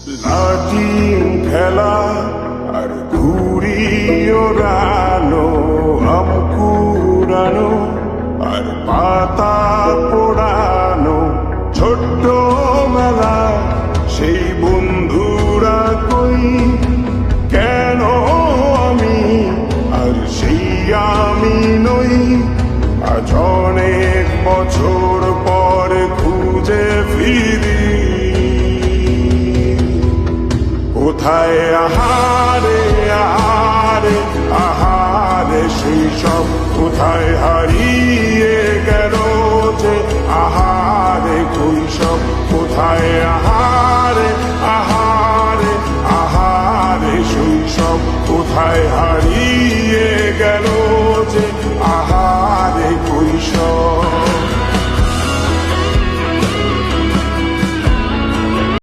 লাটিম খেলা আর ঘুড়ি ওড়ানো, আম কুড়ানো আর পাতা পোড়ানো, ছোট্ট মেলা সেই বন্ধুরা কই, কেন আমি আর সেই আমি নই। আজ অনেক বছর পর খুঁজে ফিরি, কোথায় আহারে আহারে আহারে সেই সব, কোথায় হারিয়ে গেল যে আহারে কৈশব, কোথায়